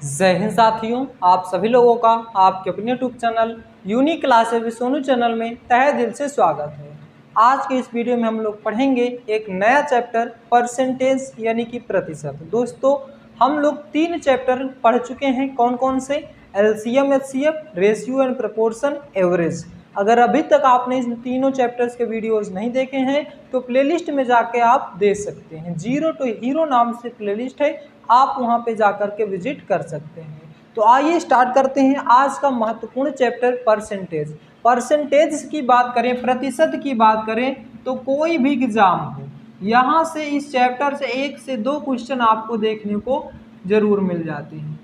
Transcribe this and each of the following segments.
जय हिंद साथियों, आप सभी लोगों का आपके अपने YouTube channel unique classes with Sonu channel में तहे दिल से स्वागत है। आज के इस वीडियो में हम लोग पढ़ेंगे एक नया चैप्टर परसेंटेज यानी कि प्रतिशत। दोस्तों, हम लोग 3 चैप्टर पढ़ चुके हैं। कौन कौन से? LCM, HCF, ratio and proportion, average. अगर अभी तक आपने इन तीनों चैप्टर्स के वीडियोस नहीं देखे हैं तो प्लेलिस्ट में जाके आप देख सकते हैं। जीरो टू हीरो नाम से प्लेलिस्ट है, आप वहां पे जाकर के विजिट कर सकते हैं। तो आइए स्टार्ट करते हैं आज का महत्वपूर्ण चैप्टर परसेंटेज। परसेंटेज की बात करें, प्रतिशत की बात करें, तो कोई भी एग्जाम हो, यहाँ से इस चैप्टर से 1 से 2 क्वेश्चन आपको देखने को जरूर मिल जाते हैं।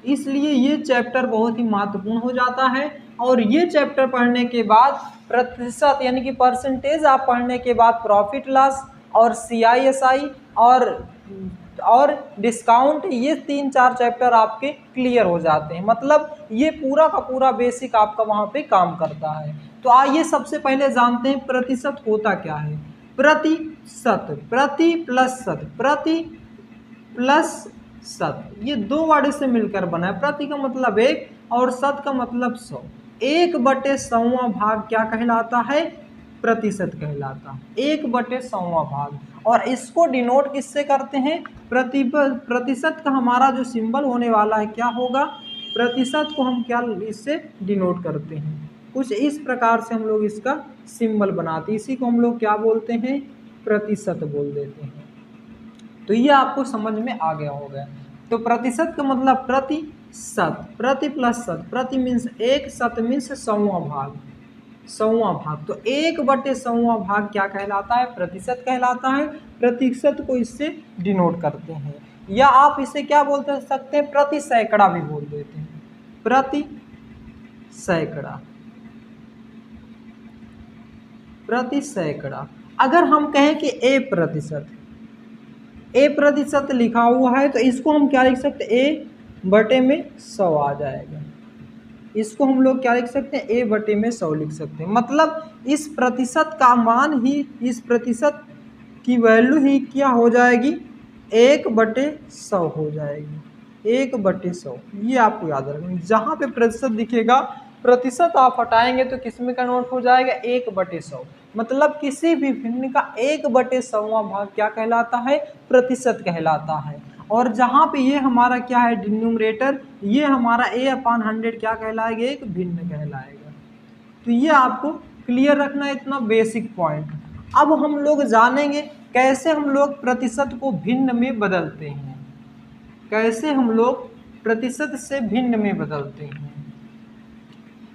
इसलिए ये चैप्टर बहुत ही महत्वपूर्ण हो जाता है। और ये चैप्टर पढ़ने के बाद प्रतिशत यानी कि परसेंटेज आप पढ़ने के बाद प्रॉफिट लॉस और CISI और डिस्काउंट, ये 3-4 चैप्टर आपके क्लियर हो जाते हैं। मतलब ये पूरा का पूरा बेसिक आपका वहाँ पे काम करता है। तो आइए सबसे पहले जानते हैं प्रतिशत होता क्या है। प्रतिशत, प्रति प्लस शत, प्रति प्लस शत, ये 2 वर्ड से मिलकर बना है। प्रति का मतलब 1 और शत का मतलब 100। 1/100वां भाग क्या कहलाता है? प्रतिशत कहलाता है। 1/100वां भाग। और इसको डिनोट किससे करते हैं? प्रतिशत का हमारा जो सिंबल होने वाला है क्या होगा? प्रतिशत को हम क्या इससे डिनोट करते हैं? कुछ इस प्रकार से हम लोग इसका सिंबल बनाते हैं। इसी को हम लोग क्या बोलते हैं? प्रतिशत बोल देते हैं। तो ये आपको समझ में आ गया होगा। तो प्रतिशत का मतलब प्रतिशत, प्रति प्लस शत। प्रति मीन्स 1, शत मीन्स 100वां भाग, 100वां भाग। तो 1/100वां भाग क्या कहलाता है? प्रतिशत कहलाता है। प्रतिशत को इससे डिनोट करते हैं। या आप इसे क्या बोल सकते हैं? प्रति सैकड़ा भी बोल देते हैं। प्रति सैकड़ा, प्रति सैकड़ा। अगर हम कहें कि A प्रतिशत लिखा हुआ है तो इसको हम क्या लिख सकते हैं? A/100 आ जाएगा। इसको हम लोग क्या लिख सकते हैं? A/100 लिख सकते हैं। मतलब इस प्रतिशत का मान ही, इस प्रतिशत की वैल्यू ही क्या हो जाएगी? 1/100 हो जाएगी। 1/100, ये आपको याद रखना। जहाँ पे प्रतिशत दिखेगा, प्रतिशत आप हटाएंगे तो किस में कन्वर्ट हो जाएगा? 1/100। मतलब किसी भी भिन्न का 1/100वां भाग क्या कहलाता है? प्रतिशत कहलाता है। और जहाँ पे ये हमारा क्या है? डिनोमिनेटर, ये हमारा A/100 क्या कहलाएगा? एक भिन्न कहलाएगा। तो ये आपको क्लियर रखना है, इतना बेसिक पॉइंट। अब हम लोग जानेंगे कैसे हम लोग प्रतिशत को भिन्न में बदलते हैं। कैसे हम लोग प्रतिशत से भिन्न में बदलते हैं।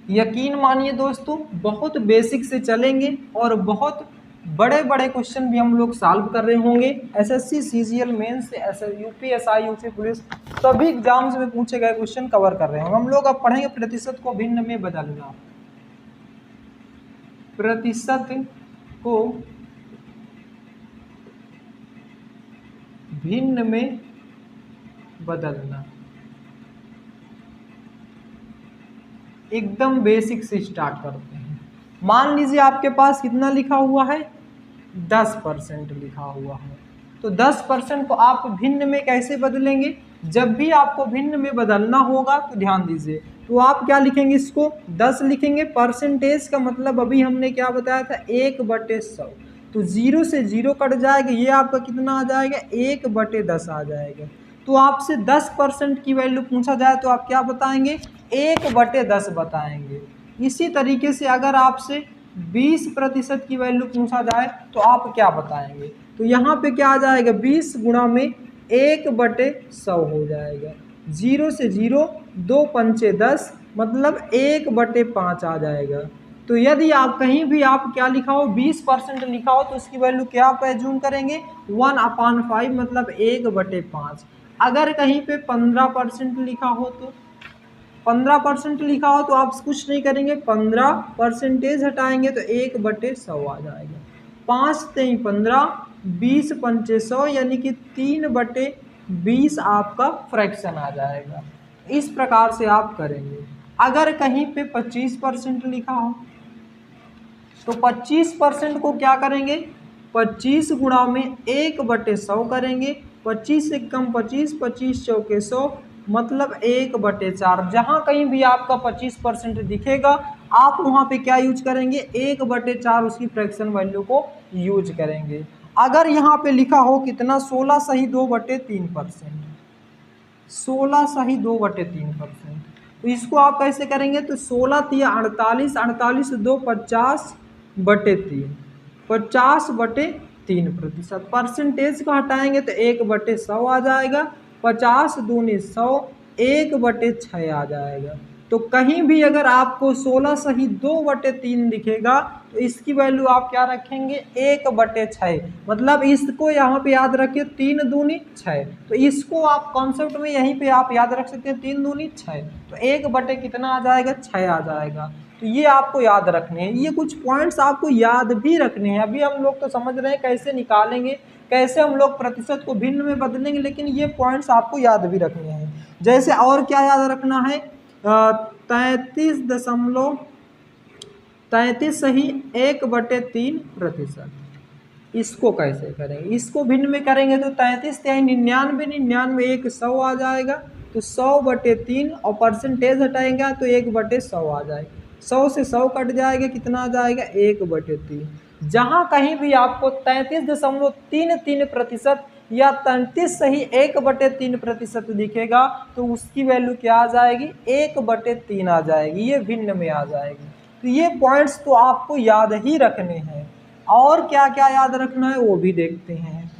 यकीन मानिए दोस्तों, बहुत बेसिक से चलेंगे और बहुत बड़े बड़े क्वेश्चन भी हम लोग सॉल्व कर रहे होंगे। SSC, CGL, mains, UPSI, UP police, सभी एग्जाम्स में पूछे गए क्वेश्चन कवर कर रहे होंगे। हम लोग अब पढ़ेंगे प्रतिशत को भिन्न में बदलना। प्रतिशत को भिन्न में बदलना। एकदम बेसिक से स्टार्ट करते हैं। मान लीजिए आपके पास कितना लिखा हुआ है? 10% लिखा हुआ है। तो 10% को आप भिन्न में कैसे बदलेंगे? जब भी आपको भिन्न में बदलना होगा तो ध्यान दीजिए, तो आप क्या लिखेंगे? इसको 10 लिखेंगे। परसेंटेज का मतलब अभी हमने क्या बताया था? 1/100। तो 0 से 0 कट जाएगा, ये आपका कितना आ जाएगा? 1/10 आ जाएगा। तो आपसे 10% की वैल्यू पूछा जाए तो आप क्या बताएंगे? 1/10 बताएंगे। इसी तरीके से अगर आपसे 20% की वैल्यू पूछा जाए तो आप क्या बताएंगे? तो यहाँ पे क्या आ जाएगा? 20 गुणा में 1/100 हो जाएगा। 0 से 0, 2 पंचे 10, मतलब 1/5 आ जाएगा। तो यदि आप कहीं भी आप क्या लिखा हो? 20% लिखा हो तो उसकी वैल्यू क्या आप एज्यूम करेंगे? 1/5, मतलब 1/5। अगर कहीं पे 15% लिखा हो तो 15% लिखा हो तो आप कुछ नहीं करेंगे, 15% हटाएंगे तो 1/100 आ जाएगा। 5 3 15, 20 पंचे 100, यानी कि 3/20 आपका फ्रैक्शन आ जाएगा। इस प्रकार से आप करेंगे। अगर कहीं पे 25% लिखा हो तो 25% को क्या करेंगे? 25 गुणा में 1/100 करेंगे। 25 से कम 25, 25 चौके 100, मतलब 1/4। जहाँ कहीं भी आपका 25% दिखेगा आप वहाँ पे क्या यूज करेंगे, 1/4 उसकी फ्रैक्शन वैल्यू को यूज करेंगे। अगर यहाँ पे लिखा हो कितना 16 सही 2/3%, 16 सही 2/3%, तो इसको आप कैसे करेंगे, तो 16 तिया 48, 48 2 50/3, 50/3%। परसेंटेज को हटाएंगे तो 1/100 आ जाएगा, 50 दूनी 100, 1/6 आ जाएगा। तो कहीं भी अगर आपको 16 सही 2/3 दिखेगा तो इसकी वैल्यू आप क्या रखेंगे, 1/6। मतलब इसको यहाँ पे याद रखिए 3 दूनी 6, तो इसको आप कॉन्सेप्ट में यहीं पे आप याद रख सकते हैं 3 दूनी 6, तो 1/ कितना आ जाएगा, 6 आ जाएगा। तो ये आपको याद रखने हैं, ये कुछ पॉइंट्स आपको याद भी रखने हैं। अभी हम लोग तो समझ रहे हैं कैसे निकालेंगे, कैसे हम लोग प्रतिशत को भिन्न में बदलेंगे, लेकिन ये पॉइंट्स आपको याद भी रखने हैं। जैसे और क्या याद रखना है, 33 सही 1/3%। इसको कैसे करेंगे, इसको भिन्न में करेंगे तो 33 तिहाई 99, 99 1 100 आ जाएगा, तो 100/3 और परसेंटेज हटाएंगे तो 1/100 आ जाएगा। 100 से 100 कट जाएगा, कितना आ जाएगा, 1/3। जहाँ कहीं भी आपको 33.33% या 33 सही 1/3% दिखेगा तो उसकी वैल्यू क्या आ जाएगी, 1/3 आ जाएगी, ये भिन्न में आ जाएगी। तो ये पॉइंट्स तो आपको याद ही रखने हैं। और क्या क्या याद रखना है वो भी देखते हैं।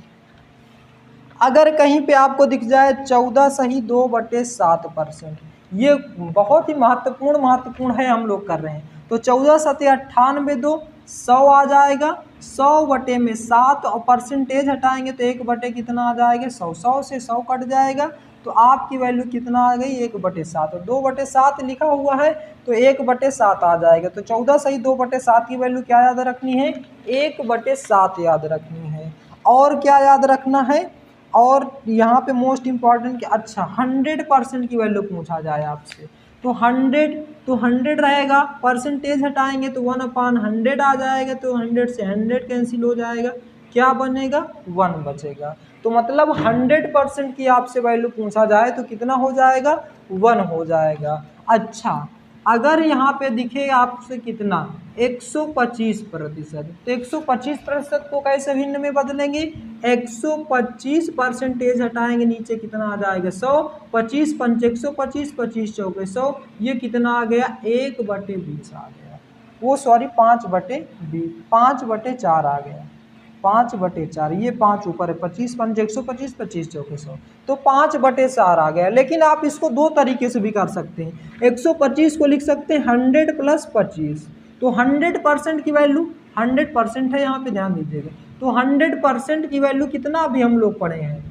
अगर कहीं पे आपको दिख जाए 14 सही 2/7%, ये बहुत ही महत्वपूर्ण है, हम लोग कर रहे हैं। तो 14 सत्ते 98 2, 100 आ जाएगा, 100/7 और परसेंटेज हटाएंगे तो 1/ कितना आ जाएगा, 100, 100 से 100 कट जाएगा, तो आपकी वैल्यू कितना आ गई, 1/7। और 2/7 लिखा हुआ है तो 1/7 आ जाएगा। तो 14 सही 2/7 की वैल्यू क्या याद रखनी है, 1/7 याद रखनी है। और क्या याद रखना है, और यहाँ पे मोस्ट इम्पॉर्टेंट, अच्छा 100% की वैल्यू पूछा जाए आपसे तो 100 रहेगा, परसेंटेज हटाएंगे तो 1/100 आ जाएगा, तो 100 से 100 कैंसिल हो जाएगा, क्या बनेगा, 1 बचेगा। तो मतलब 100% की आपसे वैल्यू पूछा जाए तो कितना हो जाएगा, 1 हो जाएगा। अच्छा अगर यहाँ पे दिखे आपसे कितना 125%, तो 125% को कैसे भिन्न में बदलेंगे, 125 परसेंटेज हटाएंगे, नीचे कितना आ जाएगा, 100, 25 पंच 125, 25 चौके 100, ये कितना आ गया, 1/20 आ गया, वो सॉरी 5/20, 5/4 आ गया, 5/4, ये 5 ऊपर है, 25 पंच 125, 25 चौके 100, तो 5/4 आ गया। लेकिन आप इसको दो तरीके से भी कर सकते हैं, 125 को लिख सकते हैं 100 + 25, तो 100% की वैल्यू 100% है, यहाँ पे ध्यान दीजिएगा, तो 100% की वैल्यू कितना अभी हम लोग पढ़े हैं,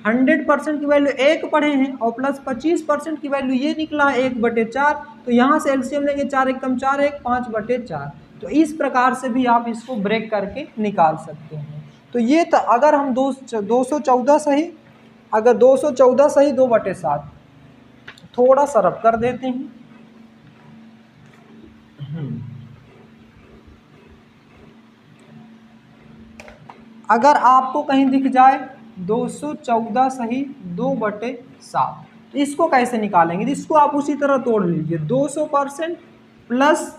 100% की वैल्यू 1 पढ़े हैं, और प्लस 25% की वैल्यू ये निकला है 1/4, तो यहाँ से एलसीएम लेंगे 4 एकम 4 1, 5/4। तो इस प्रकार से भी आप इसको ब्रेक करके निकाल सकते हैं। तो ये अगर हम 214 सही, अगर 214 सही 2/7, थोड़ा सा रब कर देते हैं, अगर आपको कहीं दिख जाए 214 सही 2/7, तो इसको कैसे निकालेंगे, इसको आप उसी तरह तोड़ लीजिए, 200% प्लस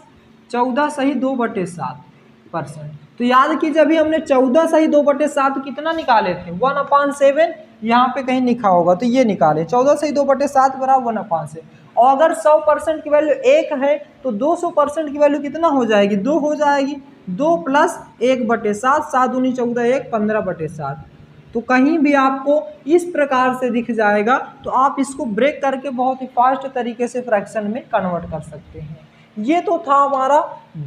14 सही 2/7%। तो याद कीजिए अभी हमने 14 सही 2/7 कितना निकाले थे, 1/7, यहाँ पे कहीं लिखा होगा तो ये निकाले, 14 सही 2/7 बराबर 1/7। और अगर 100% की वैल्यू 1 है तो 200% की वैल्यू कितना हो जाएगी, 2 हो जाएगी, 2 + 1/7, 7 दूनी 14, 1 15/7। तो कहीं भी आपको इस प्रकार से दिख जाएगा तो आप इसको ब्रेक करके बहुत ही फास्ट तरीके से फ्रैक्शन में कन्वर्ट कर सकते हैं। ये तो था हमारा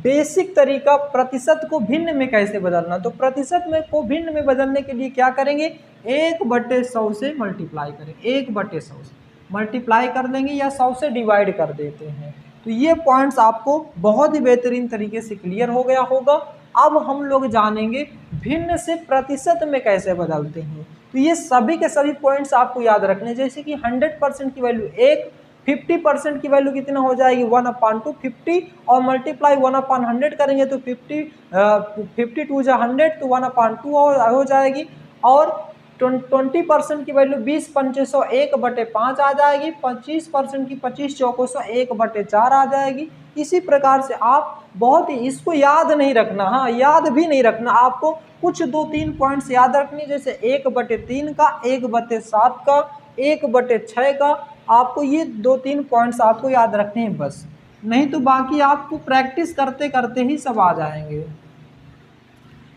बेसिक तरीका प्रतिशत को भिन्न में कैसे बदलना। तो प्रतिशत में को भिन्न में बदलने के लिए क्या करेंगे, 1/100 से मल्टीप्लाई करेंगे, 1/100 से मल्टीप्लाई कर देंगे या 100 से डिवाइड कर देते हैं। तो ये पॉइंट्स आपको बहुत ही बेहतरीन तरीके से क्लियर हो गया होगा। अब हम लोग जानेंगे भिन्न से प्रतिशत में कैसे बदलते हैं। तो ये सभी के सभी पॉइंट्स आपको याद रखने, जैसे कि 100% की वैल्यू 1, 50% की वैल्यू कितना हो जाएगी 1/2, 50 और मल्टीप्लाई 1/100 करेंगे तो 50 2 100 तो 1/2 हो जाएगी। और 20% की वैल्यू 20 × 1/5 आ जाएगी, 25% की 25 चौकों से 1/4 आ जाएगी। इसी प्रकार से आप बहुत ही इसको याद नहीं रखना, हाँ याद भी नहीं रखना, आपको कुछ 2-3 पॉइंट्स याद रखनी, जैसे 1/3 का, 1/7 का, 1/6 का, आपको ये 2-3 पॉइंट्स आपको याद रखने हैं बस, नहीं तो बाकी आपको प्रैक्टिस करते करते ही सब आ जाएंगे।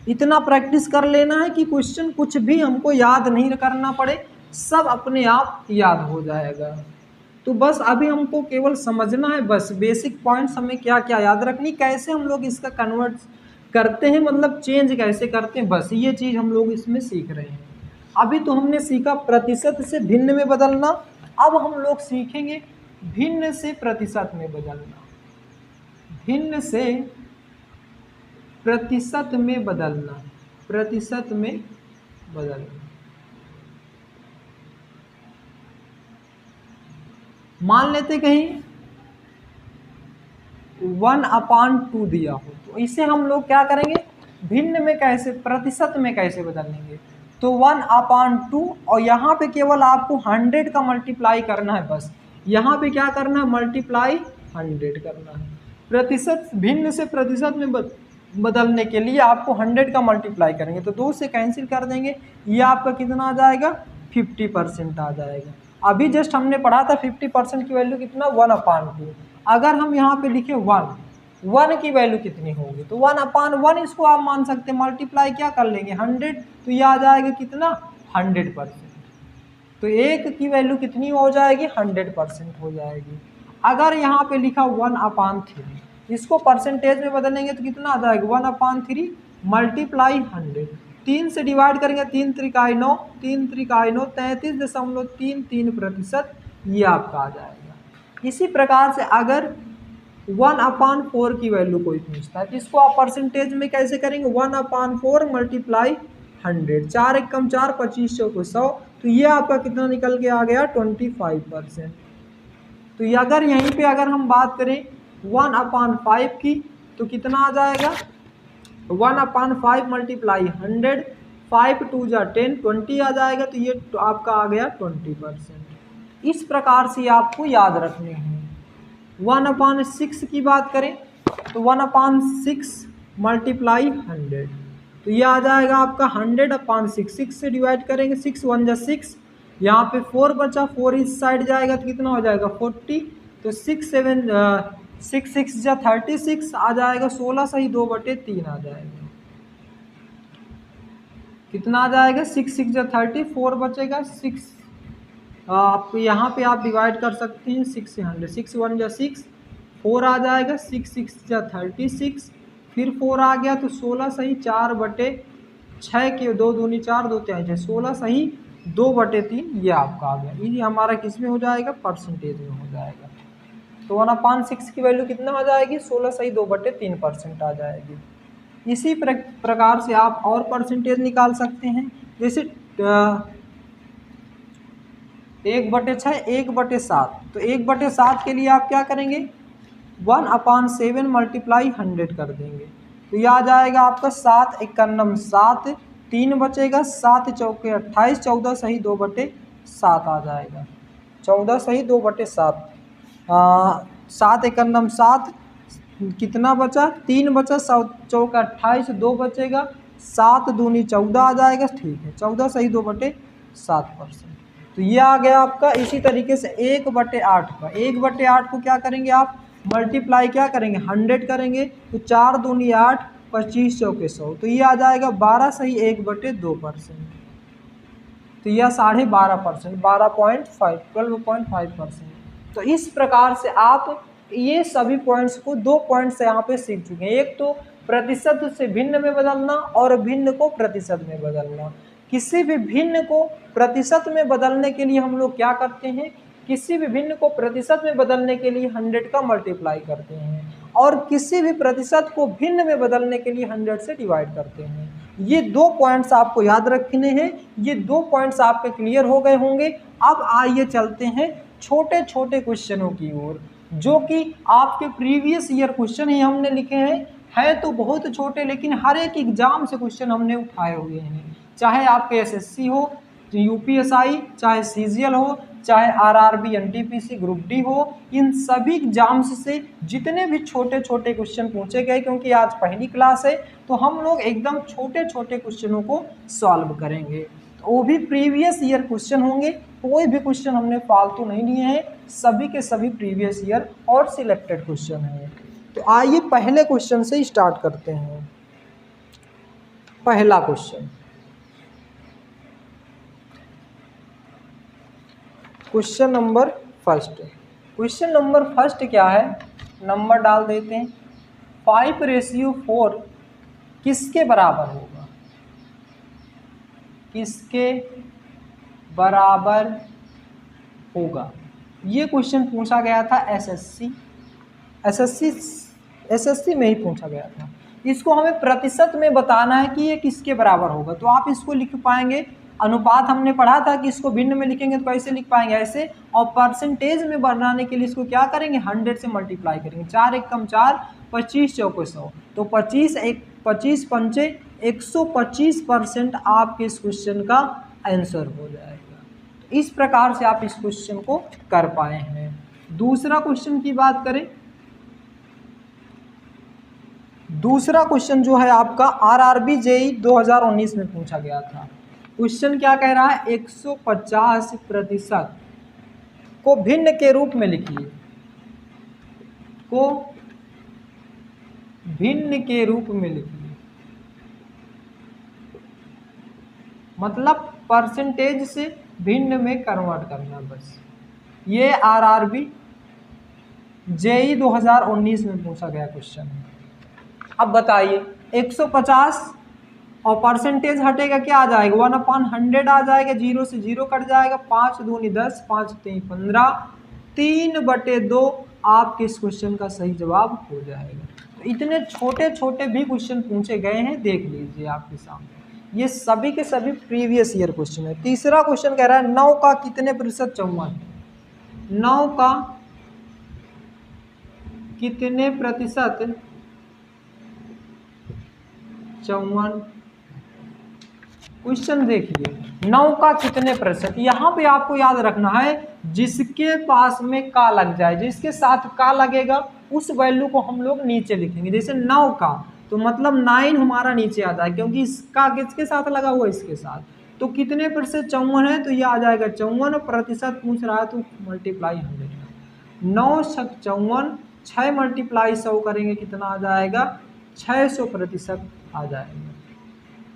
इतना प्रैक्टिस कर लेना है कि क्वेश्चन कुछ भी हमको याद नहीं करना पड़े, सब अपने आप याद हो जाएगा। तो बस अभी हमको केवल समझना है, बस बेसिक पॉइंट्स हमें क्या क्या याद रखनी, कैसे हम लोग इसका कन्वर्ट करते हैं, मतलब चेंज कैसे करते हैं, बस ये चीज़ हम लोग इसमें सीख रहे हैं। अभी तो हमने सीखा प्रतिशत से भिन्न में बदलना, अब हम लोग सीखेंगे भिन्न से प्रतिशत में बदलना, भिन्न से प्रतिशत में बदलना, प्रतिशत में बदलना। मान लेते कहीं 1/2 दिया हो, तो इसे हम लोग क्या करेंगे, भिन्न में कैसे, प्रतिशत में कैसे बदलेंगे, तो 1/2, और यहाँ पे केवल आपको 100 का मल्टीप्लाई करना है, बस यहाँ पे क्या करना है, मल्टीप्लाई 100 करना है। प्रतिशत, भिन्न से प्रतिशत में बदलने के लिए आपको 100 का मल्टीप्लाई करेंगे, तो 2 से कैंसिल कर देंगे, ये आपका कितना आ जाएगा, 50% आ जाएगा। अभी जस्ट हमने पढ़ा था 50% की वैल्यू कितना, 1/2। अगर हम यहाँ पे लिखे 1 की वैल्यू कितनी होगी, तो 1/1 इसको आप मान सकते हैं, मल्टीप्लाई क्या कर लेंगे 100, तो ये आ जाएगा कितना, 100%। तो 1 की वैल्यू कितनी हो जाएगी, 100% हो जाएगी। अगर यहाँ पे लिखा 1/3, इसको परसेंटेज में बदलेंगे तो कितना आ जाएगा, 1/3 मल्टीप्लाई 100, 3 से डिवाइड करेंगे, 3 त्रिकाई 9, 3 त्रिकाई 9, 33.33%, ये आपका आ जाएगा। इसी प्रकार से अगर 1/4 की वैल्यू कोई पूछता है, तो इसको आप परसेंटेज में कैसे करेंगे, 1/4 मल्टीप्लाई 100, 4 एकम 4, 25 चौको 100, तो ये आपका कितना निकल के आ गया, 25%। तो ये अगर यहीं पे अगर हम बात करें 1/5 की, तो कितना आ जाएगा, 1/5 मल्टीप्लाई 100, 5 2 जा 10, 20 आ जाएगा, तो ये आपका आ गया 20%। इस प्रकार से आपको याद रखने हैं। 1/6 की बात करें, तो 1/6 मल्टीप्लाई 100, तो ये आ जाएगा आपका 100/6, 6 से डिवाइड करेंगे, 6 1 जा 6, यहाँ पे 4 बचा, 4 इस साइड जाएगा तो कितना हो जाएगा 40, तो 6 6 जा 36 आ जाएगा, 16 सही 2/3 आ जाएगा, कितना आ जाएगा, 6 6 जा 30, 4 बचेगा 6, आप यहाँ पे आप डिवाइड कर सकते हैं 6 से 100, 6 1 जा 6, 4 आ जाएगा, 6 6 जा 36, फिर 4 आ गया, तो 16 सही 4/6 के 2 दूनी 4, 2 3 16 सही 2/3, ये आपका आ गया। ये हमारा किस में हो जाएगा, परसेंटेज में हो जाएगा। तो 1/6 की वैल्यू कितना आ जाएगी, 16 सही 2/3% आ जाएगी। इसी प्रकार से आप और परसेंटेज निकाल सकते हैं, जैसे 1/6 1/7, तो 1/7 के लिए आप क्या करेंगे, 1/7 मल्टीप्लाई 100 कर देंगे, तो यह आ जाएगा आपका 7 एकम 7, 3 बचेगा, 7 चौके 28, 14 सही 2/7 आ जाएगा, 14 सही 2/7, 7 एकम 7, कितना बचा, 3 बचा, 7 चौका 28, 2 बचेगा, 7 दूनी 14 आ जाएगा, ठीक है, 14 सही 2/7%। तो ये आ गया आपका। इसी तरीके से 1/8 का, 1/8 को क्या करेंगे आप, मल्टीप्लाई क्या करेंगे 100 करेंगे, तो 4 दूनी 8, 25 चौके 100, तो ये आ जाएगा 12 सही 1/2%, तो यह 12.5%, 12.5%। तो इस प्रकार से आप ये सभी पॉइंट्स को 2 पॉइंट्स यहाँ पे सीख चुके हैं, एक तो प्रतिशत से भिन्न में बदलना और भिन्न को प्रतिशत में बदलना। किसी भी भिन्न को प्रतिशत में बदलने के लिए हम लोग क्या करते हैं, किसी भी भिन्न को प्रतिशत में बदलने के लिए 100 का मल्टीप्लाई करते हैं, और किसी भी प्रतिशत को भिन्न में बदलने के लिए 100 से डिवाइड करते हैं। ये 2 पॉइंट्स आपको याद रखने हैं। ये 2 पॉइंट्स आपके क्लियर हो गए होंगे। अब आइए चलते हैं छोटे छोटे क्वेश्चनों की ओर, जो कि आपके प्रीवियस ईयर क्वेश्चन ही हमने लिखे हैं। है तो बहुत छोटे, लेकिन हर एक एग्जाम से क्वेश्चन हमने उठाए हुए हैं, चाहे आपके एसएससी हो, यूपीएसआई, चाहे सीजीएल हो, चाहे आरआरबी एनटीपीसी ग्रुप डी हो, इन सभी एग्जाम्स से जितने भी छोटे छोटे क्वेश्चन पूछे गए, क्योंकि आज पहली क्लास है तो हम लोग एकदम छोटे छोटे क्वेश्चनों को सॉल्व करेंगे। तो वो भी प्रीवियस ईयर क्वेश्चन होंगे, कोई भी क्वेश्चन हमने फालतू नहीं लिए हैं, सभी के सभी प्रीवियस ईयर और सिलेक्टेड क्वेश्चन हैं। तो आइए पहले क्वेश्चन से स्टार्ट करते हैं। पहला question, question number first. Question number first क्या है, नंबर डाल देते हैं। 5:4 किसके बराबर होगा, किसके बराबर होगा। ये क्वेश्चन पूछा गया था एसएससी में ही पूछा गया था। इसको हमें प्रतिशत में बताना है कि ये किसके बराबर होगा। तो आप इसको लिख पाएंगे, अनुपात हमने पढ़ा था कि इसको भिन्न में लिखेंगे तो कैसे लिख पाएंगे, ऐसे। और परसेंटेज में बनाने के लिए इसको क्या करेंगे, 100 से मल्टीप्लाई करेंगे। 4 एकम 4, 25 चौको 100, तो 25 पंचे 125% आपके इस क्वेश्चन का आंसर हो जाएगा। इस प्रकार से आप इस क्वेश्चन को कर पाए हैं। दूसरा क्वेश्चन की बात करें, दूसरा क्वेश्चन जो है आपका आरआरबी जेईई 2019 में पूछा गया था। क्वेश्चन क्या कह रहा है, 150% को भिन्न के रूप में लिखिए, को भिन्न के रूप में लिखिए, मतलब परसेंटेज से भिन्न में कन्वर्ट करना बस। ये आरआरबी जेईई 2019 में पूछा गया क्वेश्चन है। अब बताइए 150 और परसेंटेज हटेगा क्या आ जाएगा, 1/100 आ जाएगा, 0 से 0 कट जाएगा, 5 दूनी 10, 5 3 15, 3/2 आपके इस क्वेश्चन का सही जवाब हो जाएगा। तो इतने छोटे छोटे भी क्वेश्चन पूछे गए हैं, देख लीजिए आपके सामने, ये सभी के सभी प्रीवियस ईयर क्वेश्चन है। तीसरा क्वेश्चन कह रहा है 9 का कितने प्रतिशत 54, 9 का कितने प्रतिशत 54। क्वेश्चन देखिए, 9 का कितने प्रतिशत, यहाँ पे आपको याद रखना है जिसके पास में का लग जाए, जिसके साथ का लगेगा उस वैल्यू को हम लोग नीचे लिखेंगे। जैसे 9 का तो मतलब 9 हमारा नीचे आ जाए, क्योंकि इसका किसके साथ लगा हुआ, इसके साथ। तो कितने प्रतिशत 54 है, तो ये आ जाएगा 54% पूछ रहा है तो मल्टीप्लाई 100, 9 × 54, 6 × 100 करेंगे कितना आ जाएगा, 600% आ जाएगा।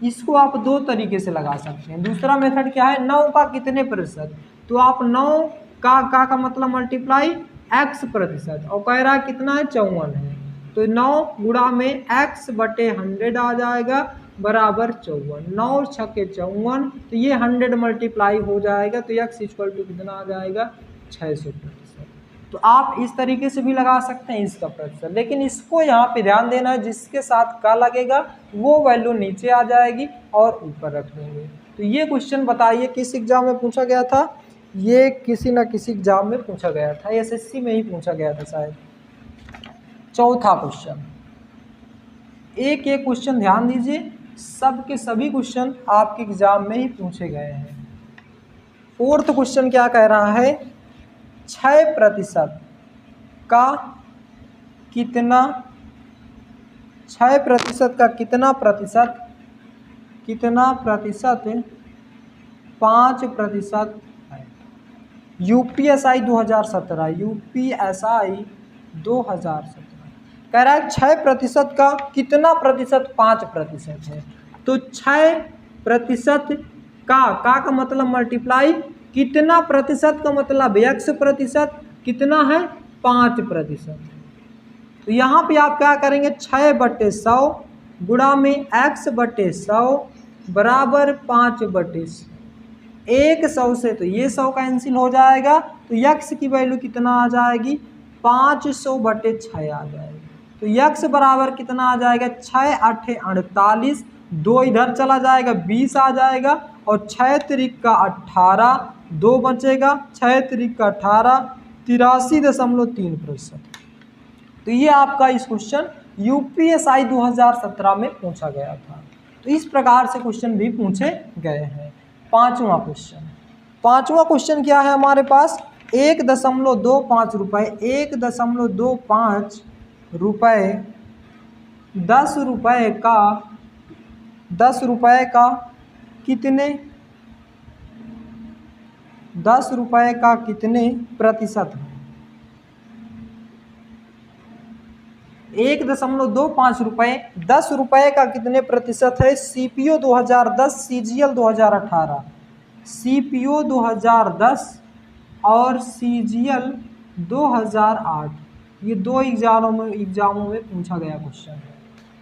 इसको आप दो तरीके से लगा सकते हैं। दूसरा मेथड क्या है, 9 का कितने प्रतिशत, तो आप 9 का मतलब मल्टीप्लाई x%, और कह रहा है कितना है 54 है, तो 9 गुणा में x/100 आ जाएगा बराबर 54, 9 × 6 = 54, तो ये 100 मल्टीप्लाई हो जाएगा, तो x = कितना आ जाएगा 600%। तो आप इस तरीके से भी लगा सकते हैं इसका प्रतिशत, लेकिन इसको यहाँ पे ध्यान देना है जिसके साथ का लगेगा वो वैल्यू नीचे आ जाएगी और ऊपर रख देंगे। तो ये क्वेश्चन बताइए किस एग्जाम में पूछा गया था, ये किसी न किसी एग्जाम में पूछा गया था, एसएससी में ही पूछा गया था शायद। चौथा क्वेश्चन, एक एक क्वेश्चन ध्यान दीजिए, सब के सभी क्वेश्चन आपके एग्जाम में ही पूछे गए हैं। फोर्थ क्वेश्चन क्या कह रहा है, 6% का कितना, 6% का कितना प्रतिशत 5% है। यूपीएसआई 2017, यूपीएसआई 2017 कह रहा है 6% का कितना प्रतिशत 5% है। तो 6% का मतलब मल्टीप्लाई कितना प्रतिशत का मतलब x%, कितना है 5%। तो यहाँ पे आप क्या करेंगे, 6/100 गुणा में x/100 बराबर 5/100। 100 से तो ये 100 कैंसिल हो जाएगा, तो x की वैल्यू कितना आ जाएगी 500/6 आ जाएगी। तो x बराबर कितना आ जाएगा 6 8 48, 2 इधर चला जाएगा 20 आ जाएगा, और 6 3 का 18, 2 बचेगा, 6 3 का 18, 83.3%। तो ये आपका इस क्वेश्चन यूपीएसआई 2017 में पूछा गया था। तो इस प्रकार से क्वेश्चन भी पूछे गए हैं। पांचवा क्वेश्चन क्या है हमारे पास, 1.25 रुपये, 1.25 रुपये 10 रुपये का कितने, 10 रुपये का कितने प्रतिशत है। 1.25 रुपये 10 रुपये का कितने प्रतिशत है। CPO 2010, CGL 2018, CPO 2010 और CGL 2008, ये दो एग्जामों में पूछा गया क्वेश्चन है।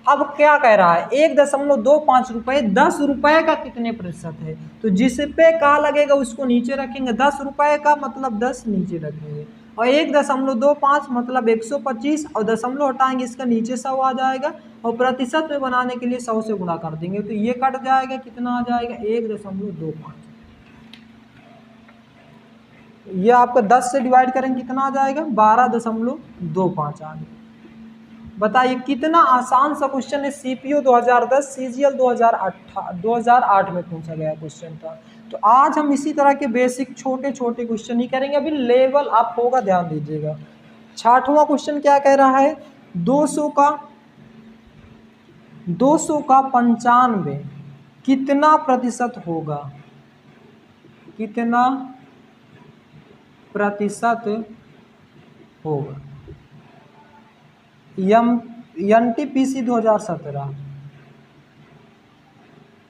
अब क्या कह रहा है, 1.25 रुपये 10 रुपये का कितने प्रतिशत है, तो जिस पे का लगेगा उसको नीचे रखेंगे, 10 रुपये का मतलब 10 नीचे रखेंगे, और 1.25 मतलब 125, और दशमलव हटाएंगे इसका नीचे 100 आ जाएगा, और प्रतिशत में बनाने के लिए 100 से गुणा कर देंगे, तो ये कट जाएगा, कितना आ जाएगा 1.25। ये आपका 10 से डिवाइड करेंगे कितना आ जाएगा 12.25 आ गया। बताइए कितना आसान सा क्वेश्चन है। CPO 2010, CGL 2008 में पूछा गया क्वेश्चन था। तो आज हम इसी तरह के बेसिक छोटे छोटे क्वेश्चन ही करेंगे। अभी लेवल अप होगा, ध्यान दीजिएगा। 6वां क्वेश्चन क्या कह रहा है, 200 का 95 कितना प्रतिशत होगा, कितना प्रतिशत होगा। NTPC 2017,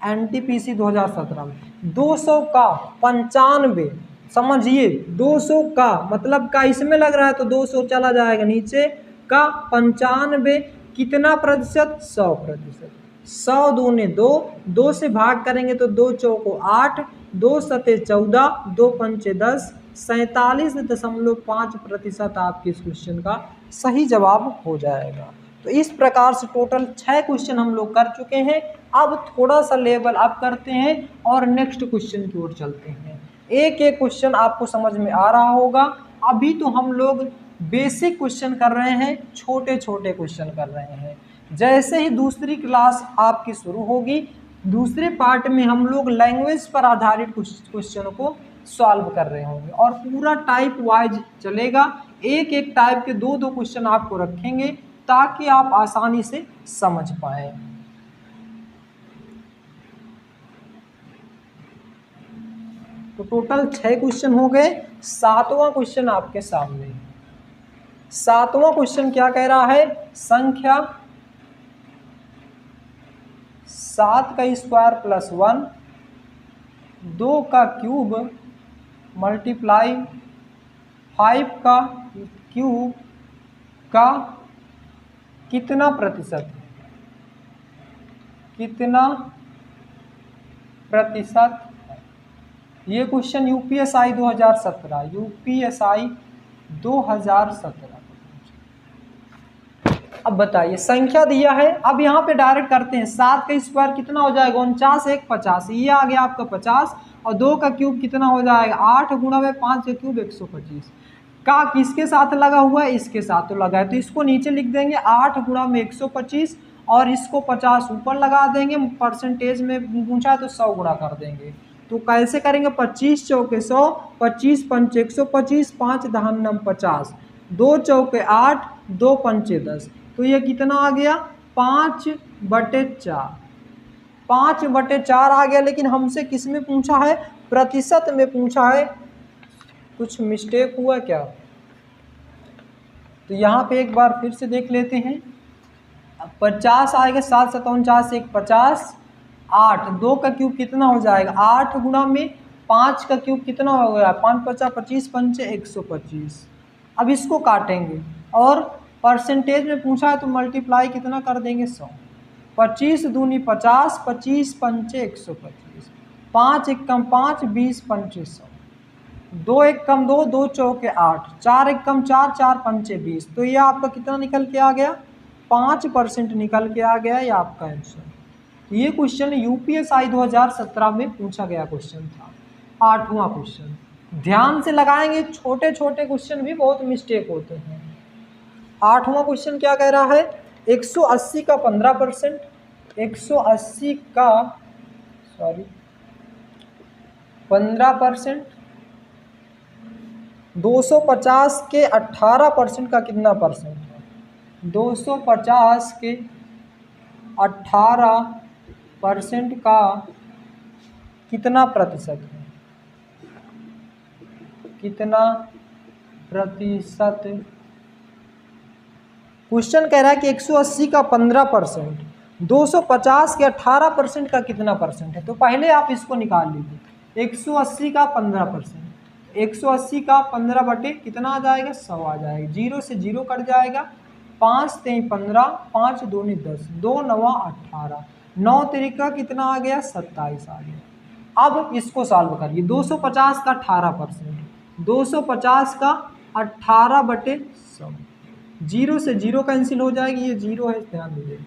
NTPC 2017 में 200 का 95, समझिए 200 का मतलब का इसमें लग रहा है तो 200 चला जाएगा नीचे, का 95 कितना प्रतिशत, 100%। 100 दूने 2, 2 से भाग करेंगे तो 2 चौको 8, 2 सते 14, 2 पंचे 10, 47.5% आपके इस क्वेश्चन का सही जवाब हो जाएगा। तो इस प्रकार से टोटल 6 क्वेश्चन हम लोग कर चुके हैं। अब थोड़ा सा लेवल अप करते हैं और नेक्स्ट क्वेश्चन की ओर चलते हैं। एक एक क्वेश्चन आपको समझ में आ रहा होगा। अभी तो हम लोग बेसिक क्वेश्चन कर रहे हैं, छोटे छोटे क्वेश्चन कर रहे हैं। जैसे ही दूसरी क्लास आपकी शुरू होगी, दूसरे पार्ट में हम लोग लैंग्वेज पर आधारित क्वेश्चन को सॉल्व कर रहे होंगे और पूरा टाइप वाइज चलेगा। एक एक टाइप के 2-2 क्वेश्चन आपको रखेंगे ताकि आप आसानी से समझ पाए। तो टोटल 6 क्वेश्चन हो गए। 7वां क्वेश्चन आपके सामने। 7वां क्वेश्चन क्या कह रहा है, संख्या 7 का स्क्वायर प्लस 1, 2 का क्यूब मल्टीप्लाई 5 का क्यूब का कितना प्रतिशत है, कितना प्रतिशत है। ये क्वेश्चन यूपीएसआई 2017 अब बताइए संख्या दिया है। अब यहाँ पे डायरेक्ट करते हैं। 7 का स्क्वायर कितना हो जाएगा 49, 1 50, ये आ गया आपका 50, और 2 का क्यूब कितना हो जाएगा 8 गुणा में 5 का क्यूब 125। का किसके साथ लगा हुआ है, इसके साथ तो लगा है, तो इसको नीचे लिख देंगे 8 गुणा में 125 और इसको 50 ऊपर लगा देंगे। परसेंटेज में पूछा तो 100 गुणा कर देंगे। तो कैसे करेंगे, 25 चौके 100, 25 पंचे 125, 5 दहन्नम 50, 2 चौके 8, 2 पंचे 10, तो ये कितना आ गया 5/4। 5/4 आ गया। लेकिन हमसे किस में पूछा है, प्रतिशत में पूछा है। कुछ मिस्टेक हुआ क्या, तो यहाँ पे एक बार फिर से देख लेते हैं। 50 आएगा, 7 7 49 1 50, 8 2 का क्यूब कितना हो जाएगा 8 गुणा में 5 का क्यूब कितना हो गया 5 50 25 पंचे 125। अब इसको काटेंगे और परसेंटेज में पूछा है तो मल्टीप्लाई कितना कर देंगे 100। 25 दूनी 50, 25 पंचे 125, 5 एकम 5, 20 पंचे 100, 2 एकम 2, 2 चौके 8, 4 एकम 4, 4 पंचे 20। तो ये आपका कितना निकल के आ गया 5% निकल के आ गया, ये आपका आंसर। तो ये क्वेश्चन यूपीएसआई 2017 में पूछा गया क्वेश्चन था। 8वां क्वेश्चन ध्यान से लगाएंगे, छोटे छोटे क्वेश्चन भी बहुत मिस्टेक होते हैं। 8वां क्वेश्चन क्या कह रहा है, 180 का 15%, 180 का 15%, 250 के 18% का कितना परसेंट है? 250 के 18% का कितना प्रतिशत है? कितना प्रतिशत? क्वेश्चन कह रहा है कि 180 का 15%, 250 के 18% का कितना परसेंट है? तो पहले आप इसको निकाल लीजिए। 180 का 15%, 180 का 15 बटे कितना आ जाएगा? 100 आ जाएगा। 0 से 0 कट जाएगा। 5 3 15, 5 दूनी 10, 2 9 18, 9 तिरिका कितना आ गया? 27 आ गया। अब इसको सॉल्व करिए। 250 का 18%, 250 का 18 बटे 100, 0 से 0 कैंसिल हो जाएगी। ये 0 है, ध्यान दीजिए।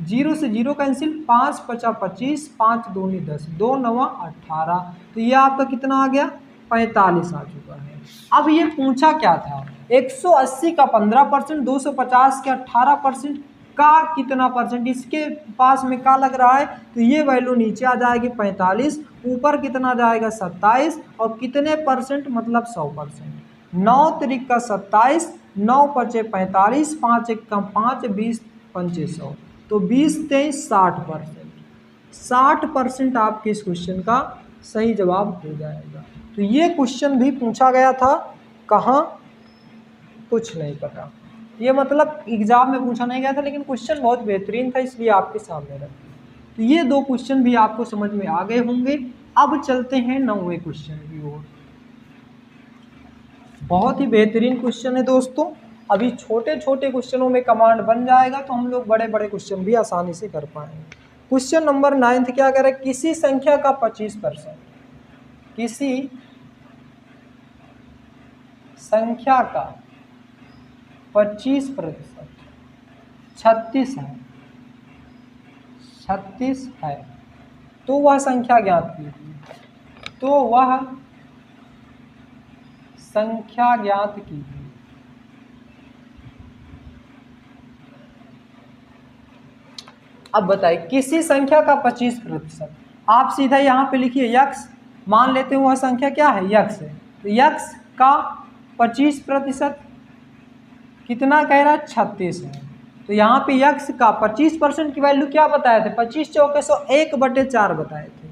0 से 0 कैंसिल, 5 5 25, 5 दूनी 10, 2 9 18, तो ये आपका कितना आ गया? 45 आ चुका है। अब ये पूछा क्या था? 180 का 15%, 250 के 18% का कितना परसेंट? इसके पास में क्या लग रहा है? तो ये वैल्यू नीचे आ जाएगी 45, ऊपर कितना जाएगा? 27, और कितने परसेंट? मतलब 100%। 9 तिरिक का 27, 9 पचे 45, 5 एक कम 5, 20 पंचे 100, तो 20 23 60%। 60% आपके इस क्वेश्चन का सही जवाब हो जाएगा। तो ये क्वेश्चन भी पूछा गया था, कहाँ? कुछ नहीं पता। ये मतलब एग्जाम में पूछा नहीं गया था, लेकिन क्वेश्चन बहुत बेहतरीन था, इसलिए आपके सामने रखा। तो ये 2 क्वेश्चन भी आपको समझ में आ गए होंगे। अब चलते हैं 9वें क्वेश्चन की ओर। बहुत ही बेहतरीन क्वेश्चन है दोस्तों। अभी छोटे छोटे क्वेश्चनों में कमांड बन जाएगा तो हम लोग बड़े बड़े क्वेश्चन भी आसानी से कर पाएंगे। क्वेश्चन नंबर 9 क्या करें? किसी संख्या का 25%, किसी संख्या का 25% 36 है, 36 है, तो वह संख्या ज्ञात कीजिए। तो वह संख्या ज्ञात कीजिए। अब बताइए, किसी संख्या का 25%, आप सीधा यहाँ पे लिखिए यक्स। मान लेते हैं वह संख्या क्या है? यक्स है। तो यक्स का 25% कितना कह रहा है? 36 है। तो यहाँ पे यक्स का 25% की वैल्यू क्या बताए थे? 25 चौके 100, 1/4 बताए थे,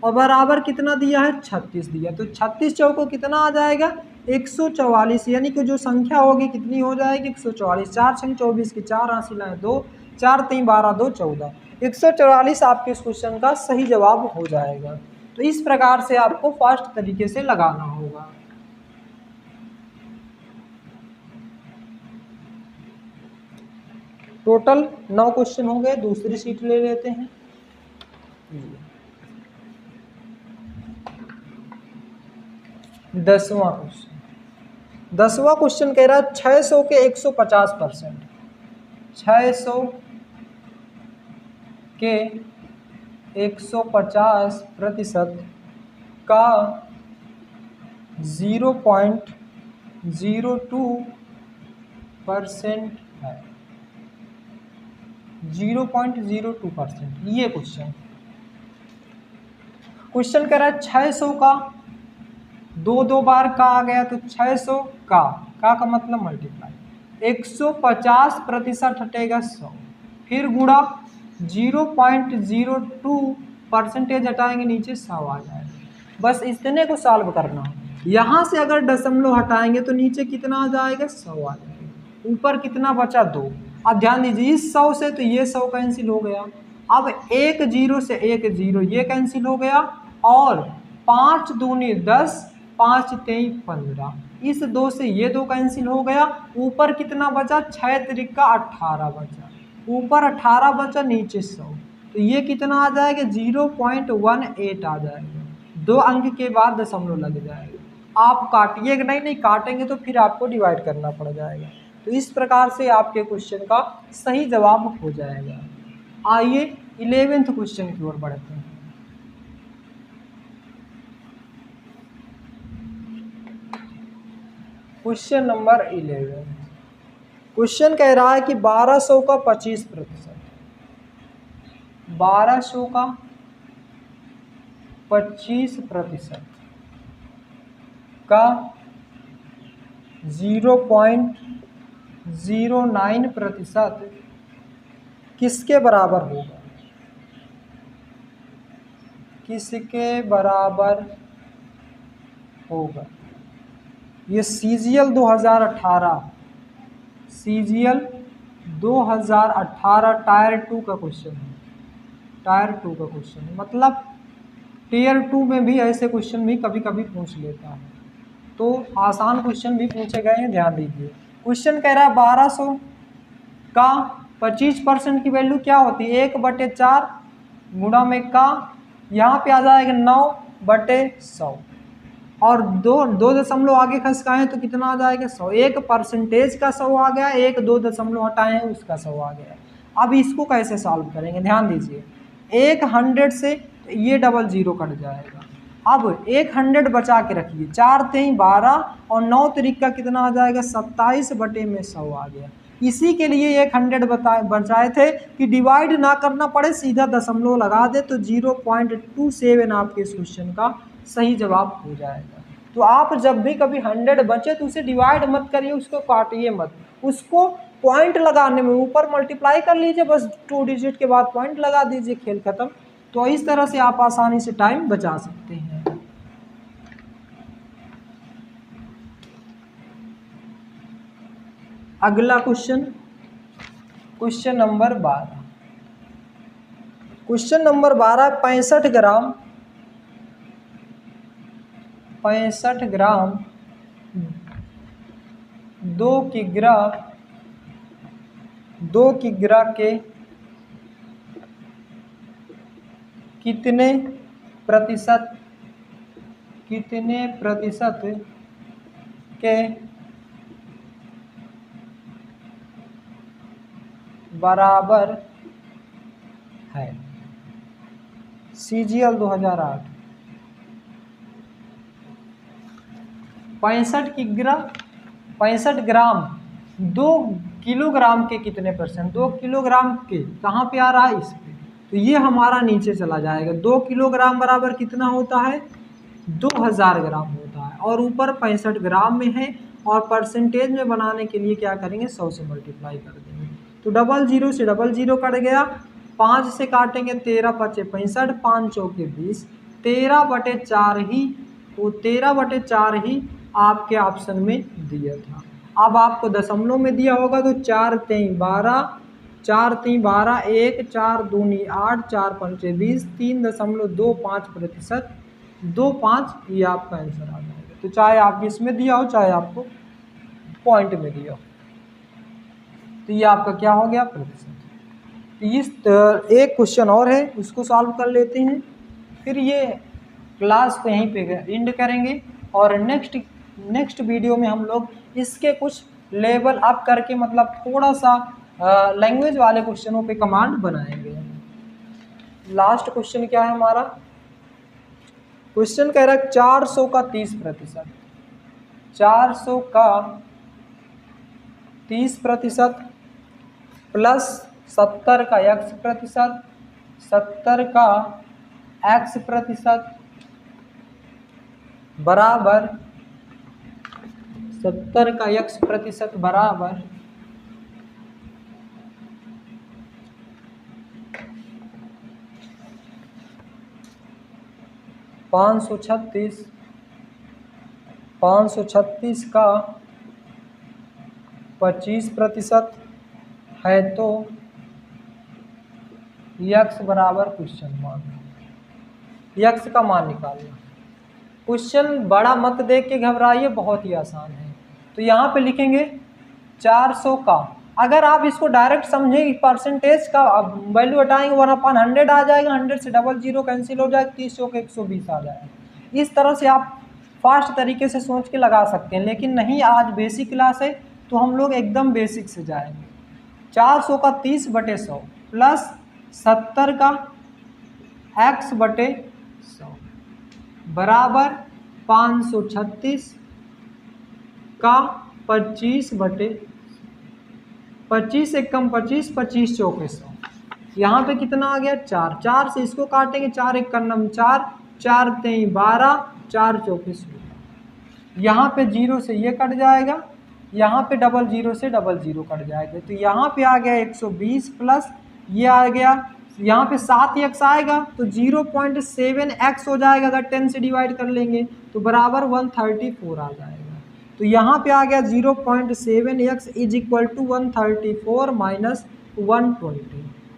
और बराबर कितना दिया है? 36 दिया। तो 36 चौको कितना आ जाएगा? 144, यानी कि जो संख्या होगी कितनी हो जाएगी? 144। 4 6 24 की 4 राशि लाए 2, 4 3 12 2 14, 144 आपके इस क्वेश्चन का सही जवाब हो जाएगा। तो इस प्रकार से आपको फास्ट तरीके से लगाना होगा। टोटल 9 क्वेश्चन हो गए। दूसरी शीट ले लेते हैं। 10वां क्वेश्चन। 10वां क्वेश्चन कह रहा है 600 के 150%, 600 के 150% का 0.02% है। 0.02%। ये क्वेश्चन कह रहा है 600 का 2 बार का आ गया, तो 600 का मतलब मल्टीप्लाई, 150% हटेगा 100, फिर गुणा 0.02% हटाएंगे नीचे 100 आ जाएगा। बस इतने को सॉल्व करना है। यहाँ से अगर दशमलव हटाएंगे तो नीचे कितना आ जाएगा? 100 आ जाएगा। ऊपर कितना बचा? 2। अब ध्यान दीजिए, इस 100 से तो ये 100 कैंसिल हो गया। अब 1 0 से 1 0 ये कैंसिल हो गया, और 5 दूनी 10, 5 3 15, इस 2 से ये 2 कैंसिल हो गया। ऊपर कितना बचा? 6 तिरिका 18 बचा, ऊपर 18 बचा, नीचे 100, तो ये कितना आ जाएगा? 0.18 आ जाएगा। 2 अंक के बाद दशमलव लग जाएगा। आप काटिएगा नहीं, काटेंगे तो फिर आपको डिवाइड करना पड़ जाएगा। तो इस प्रकार से आपके क्वेश्चन का सही जवाब हो जाएगा। आइए 11वें क्वेश्चन की ओर बढ़ते हैं। Question number 11। क्वेश्चन कह रहा है कि 1200 का 25%, 1200 का 25%, का 0.09% किसके बराबर होगा? किसके बराबर होगा? ये CGL 2018 टायर 2 का क्वेश्चन है। टायर 2 का क्वेश्चन है, मतलब टीयर 2 में भी ऐसे क्वेश्चन भी कभी कभी पूछ लेता है, तो आसान क्वेश्चन भी पूछे गए हैं, ध्यान दीजिए। क्वेश्चन कह रहा है 1200 का 25% की वैल्यू क्या होती है? 1/4 गुणा में का, यहाँ पे आ जाएगा 9/100 और दो दशमलव आगे खसकाएं तो कितना आ जाएगा? 100। एक परसेंटेज का 100 आ गया, एक 2 दशमलव हटाए हैं उसका 100 आ गया। अब इसको कैसे सॉल्व करेंगे? ध्यान दीजिए, 100 से ये 00 कट जाएगा। अब 100 बचा के रखिए, 4 3 12 और 9 3 का कितना आ जाएगा? 27/100 आ गया। इसी के लिए 100 बचाए थे कि डिवाइड ना करना पड़े, सीधा दशमलव लगा दे तो 0.27 आपके इस क्वेश्चन का सही जवाब हो जाएगा। तो आप जब भी कभी 100 बचे तो उसे डिवाइड मत करिए, उसको काटिए मत, उसको पॉइंट लगाने में ऊपर मल्टीप्लाई कर लीजिए, बस 2 डिजिट के बाद पॉइंट लगा दीजिए, खेल खत्म। तो इस तरह से आप आसानी से टाइम बचा सकते हैं। अगला question, question number 12। Question number 12, 65 ग्राम 2 किग्रा के कितने प्रतिशत के बराबर है? CGL 2008। 65 ग्राम 2 किलोग्राम के कितने परसेंट? 2 किलोग्राम के कहाँ पे आ रहा है? इस पे। तो ये हमारा नीचे चला जाएगा। 2 किलोग्राम बराबर कितना होता है? 2000 ग्राम होता है, और ऊपर 65 ग्राम में है, और परसेंटेज में बनाने के लिए क्या करेंगे? 100 से मल्टीप्लाई कर देंगे। तो 00 से 00 कट गया, 5 से काटेंगे 13 5 65, 5 चौके 20, 13/4 ही, तो 13/4 ही आपके ऑप्शन में दिया था। अब आपको दशमलव में दिया होगा तो 4 3 12, 4 3 12, 1 4 2 8, 4 5 20, 3.25%, 25, ये आपका आंसर आ जाएगा। तो चाहे आपको इसमें दिया हो, चाहे आपको पॉइंट में दिया हो, तो ये आपका क्या हो गया? प्रतिशत। तो इस एक क्वेश्चन और है, उसको सॉल्व कर लेते हैं, फिर ये क्लास को यहीं पे एंड करेंगे, और नेक्स्ट वीडियो में हम लोग इसके कुछ लेवल अप करके, मतलब थोड़ा सा लैंग्वेज वाले क्वेश्चनों पे कमांड बनाएंगे। लास्ट क्वेश्चन क्या है हमारा? क्वेश्चन कह रहा है 400 का 30%। 400 का 30% प्लस 70 का x%, 70 का x% बराबर 70 का x% बराबर 536 का 25% है, तो x बराबर क्वेश्चन मान, x का मान निकालना। क्वेश्चन बड़ा मत देख के घबराइए, बहुत ही आसान है। तो यहाँ पे लिखेंगे 400 का, अगर आप इसको डायरेक्ट समझें परसेंटेज का, अब वैल्यू हटाएंगे 1/100 आ जाएगा, 100 से 00 कैंसिल हो जाएगा, 30 चौके 120 आ जाएगा। इस तरह से आप फास्ट तरीके से सोच के लगा सकते हैं, लेकिन नहीं, आज बेसिक क्लास है तो हम लोग एकदम बेसिक से जाएंगे। 400 का 30/100 प्लस 70 का x/100 बराबर 536 का 25 एक कम 25, 25 चौके 100। यहाँ पे कितना आ गया? 4, 4 से इसको काटेंगे, 4 1 का 4, 4 3 12, 4 चौके 16। यहाँ पे 0 से ये कट जाएगा, यहाँ पे 00 से 00 कट जाएगा। तो यहाँ पे आ गया 120 प्लस ये आ गया, यहाँ पे 7x आएगा तो 0.7x हो जाएगा। अगर 10 से डिवाइड कर लेंगे तो बराबर 134 आ जाएगा। तो यहाँ पे आ गया 0.7x is equal to 134 minus 120।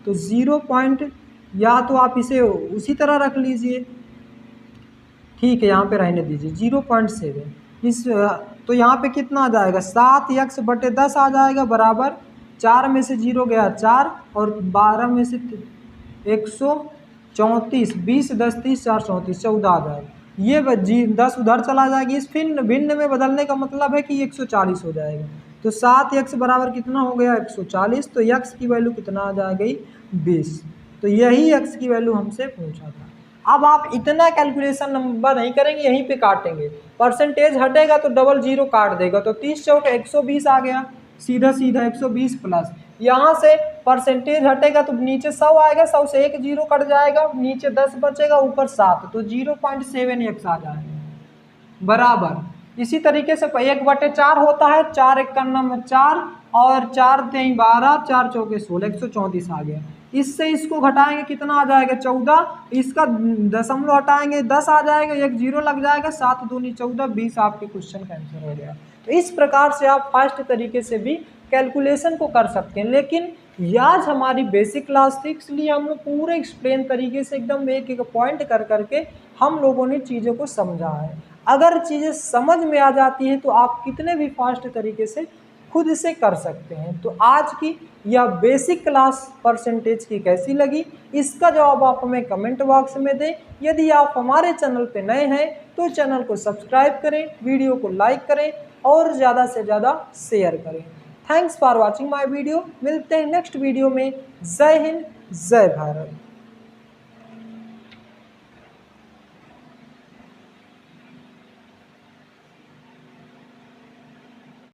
तो 0 पॉइंट, या तो आप इसे उसी तरह रख लीजिए, ठीक है, यहाँ पे रहने दीजिए 0.7 इस। तो यहाँ पे कितना आ जाएगा 7x बटे 10 आ जाएगा बराबर 4 में से 0 गया 4 और 12 में से 134, 20 10 30 4 34 14 आ जाएगा। ये 10 उधर चला जाएगी, इस भिन्न में बदलने का मतलब है कि 140 हो जाएगा। तो 7x बराबर कितना हो गया 140। तो x की वैल्यू कितना आ जाएगी 20। तो यही x की वैल्यू हमसे पूछा था। अब आप इतना कैलकुलेशन नंबर नहीं करेंगे, यहीं पे काटेंगे, परसेंटेज हटेगा तो 00 काट देगा। तो 30 चौक 120 आ गया, सीधा सीधा 120 प्लस, यहाँ से परसेंटेज हटेगा तो नीचे 100 आएगा, 100 से एक 0 कट जाएगा, नीचे 10 बचेगा, ऊपर 7, तो 0.7x आ जाएगा बराबर। इसी तरीके से 1/4 होता है, 4 1 नंबर 4 और 4 3 12 4 चौके 16, 134 आ गया। इससे इसको घटाएंगे कितना आ जाएगा 14, इसका दशमलव हटाएंगे 10 आ जाएगा, एक 0 लग जाएगा, 7 दूनी 14 20 आपके क्वेश्चन का आंसर हो गया। तो इस प्रकार से आप फास्ट तरीके से भी कैलकुलेशन को कर सकते हैं। लेकिन आज हमारी बेसिक क्लास थी, इसलिए हम लोग पूरे एक्सप्लेन तरीके से एकदम एक एक पॉइंट कर करके हम लोगों ने चीज़ों को समझा है। अगर चीज़ें समझ में आ जाती हैं तो आप कितने भी फास्ट तरीके से खुद से कर सकते हैं। तो आज की यह बेसिक क्लास परसेंटेज की कैसी लगी, इसका जवाब आप हमें कमेंट बॉक्स में दें। यदि आप हमारे चैनल पे नए हैं तो चैनल को सब्सक्राइब करें, वीडियो को लाइक करें और ज़्यादा से ज़्यादा शेयर करें। Thanks for watching my video. मिलते हैं नेक्स्ट वीडियो में। जय हिंद, जय भारत।